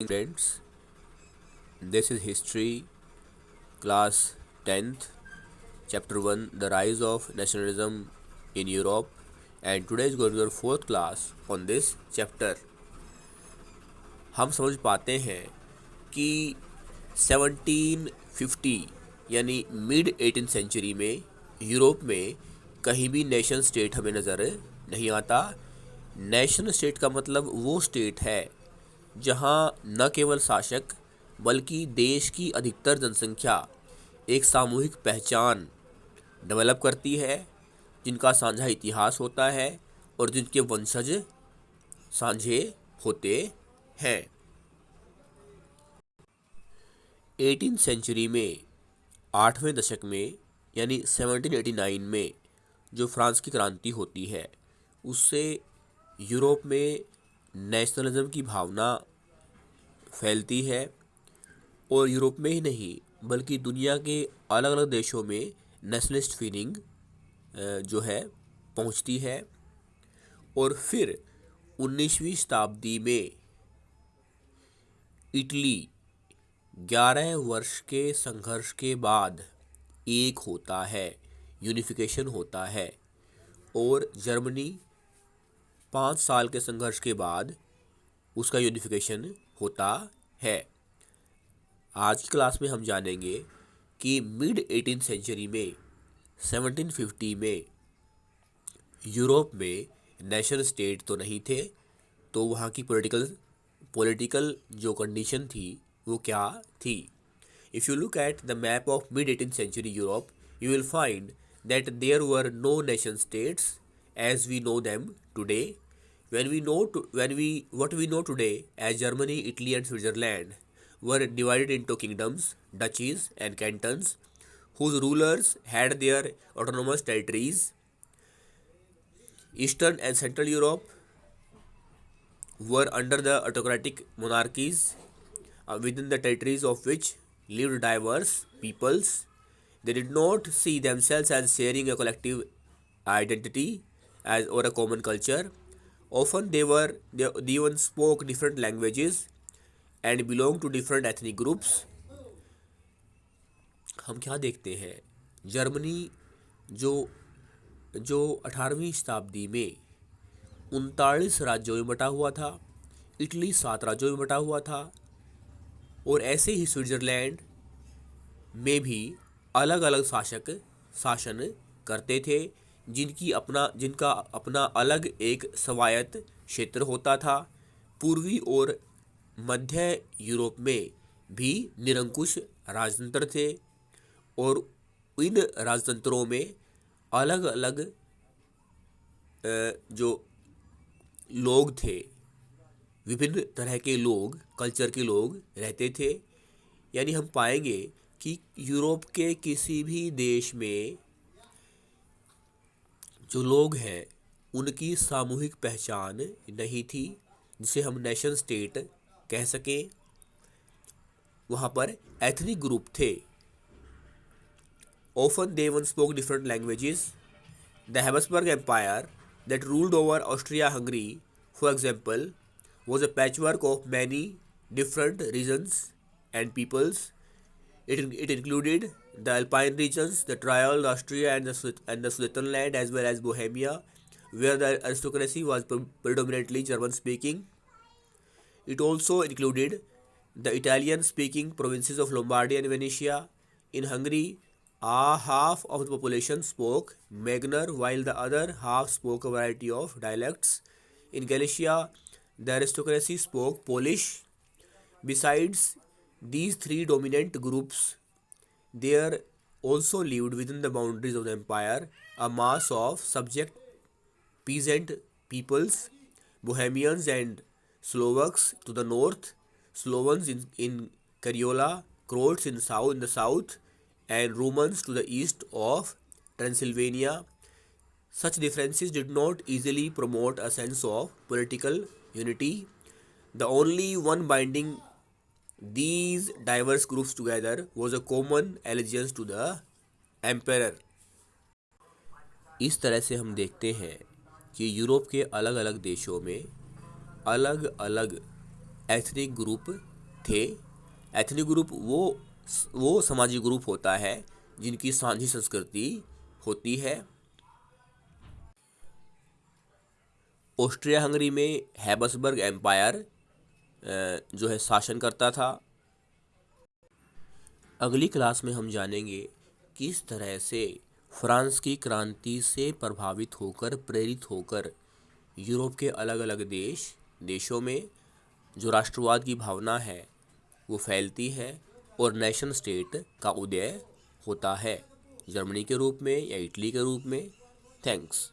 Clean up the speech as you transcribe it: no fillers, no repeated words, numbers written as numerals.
Friends, this is History, Class 10th, Chapter 1, The Rise of Nationalism in Europe, and today is going to be our fourth class on this chapter. हम समझ पाते हैं कि 1750 यानी mid 18th century में Europe में कहीं भी नेशन स्टेट हमें नज़र नहीं आता। नेशन स्टेट का मतलब वो स्टेट है जहां न केवल शासक बल्कि देश की अधिकतर जनसंख्या एक सामूहिक पहचान डेवलप करती है, जिनका साझा इतिहास होता है और जिनके वंशज साझे होते हैं। 18th सेंचुरी में 8वें दशक में यानी 1789 में जो फ्रांस की क्रांति होती है, उससे यूरोप में नेशनलिज्म की भावना फैलती है और यूरोप में ही नहीं बल्कि दुनिया के अलग अलग देशों में नेशनलिस्ट फीलिंग जो है पहुंचती है। और फिर 19वीं शताब्दी में इटली 11 वर्ष के संघर्ष के बाद एक होता है, यूनिफिकेशन होता है, और जर्मनी 5 साल के संघर्ष के बाद उसका यूनिफिकेशन होता है। आज की क्लास में हम जानेंगे कि मिड 18th सेंचुरी में 1750 में यूरोप में नेशन स्टेट तो नहीं थे, तो वहाँ की पॉलिटिकल जो कंडीशन थी वो क्या थी। If you look at the map of mid 18th century Europe, you will find that there were no nation states as we know them today. What we know today as Germany, Italy, and Switzerland were divided into kingdoms, duchies, and cantons, whose rulers had their autonomous territories. Eastern and Central Europe were under the autocratic monarchies, within the territories of which lived diverse peoples. They did not see themselves as sharing a collective identity or a common culture. Often they even spoke different languages and belonged to different ethnic groups. हम क्या देखते हैं, Germany जो 18वीं शताब्दी में 39 राज्यों में बटा हुआ था, इटली 7 राज्यों में बटा हुआ था, और ऐसे ही स्विट्ज़रलैंड में भी अलग अलग शासक शासन करते थे, जिनका अपना अलग एक स्वायत्त क्षेत्र होता था। पूर्वी और मध्य यूरोप में भी निरंकुश राजतंत्र थे और इन राजतंत्रों में अलग अलग जो लोग थे, विभिन्न तरह के लोग, कल्चर के लोग रहते थे। यानी हम पाएंगे कि यूरोप के किसी भी देश में जो लोग हैं उनकी सामूहिक पहचान नहीं थी जिसे हम नेशन स्टेट कह सकें। वहाँ पर एथनिक ग्रुप थे। Often they even spoke different languages. The Habsburg Empire that ruled over Austria-Hungary, for example, was a patchwork of many different regions and peoples. It included the Alpine regions, the Tyrol, Austria, and the Sudetenland, as well as Bohemia, where the aristocracy was predominantly German-speaking. It also included the Italian-speaking provinces of Lombardy and Venetia. In Hungary, half of the population spoke Magyar, while the other half spoke a variety of dialects. In Galicia, the aristocracy spoke Polish. Besides these three dominant groups, there also lived within the boundaries of the empire a mass of subject peasant peoples, Bohemians and Slovaks to the north, Slovens in Karyola, Croats in the south, and Romans to the east of Transylvania. Such differences did not easily promote a sense of political unity. The only one binding these diverse groups together was a common allegiance to the emperor. इस तरह से हम देखते हैं कि Europe के अलग अलग देशों में अलग अलग एथनिक ग्रुप थे। एथनिक ग्रुप वो सामाजिक ग्रुप होता है जिनकी साझी संस्कृति होती है। ऑस्ट्रिया हंगरी में हैब्सबर्ग एम्पायर जो है शासन करता था। अगली क्लास में हम जानेंगे किस तरह से फ्रांस की क्रांति से प्रभावित होकर प्रेरित होकर यूरोप के अलग अलग देशों में जो राष्ट्रवाद की भावना है वो फैलती है और नेशन स्टेट का उदय होता है, जर्मनी के रूप में या इटली के रूप में। थैंक्स।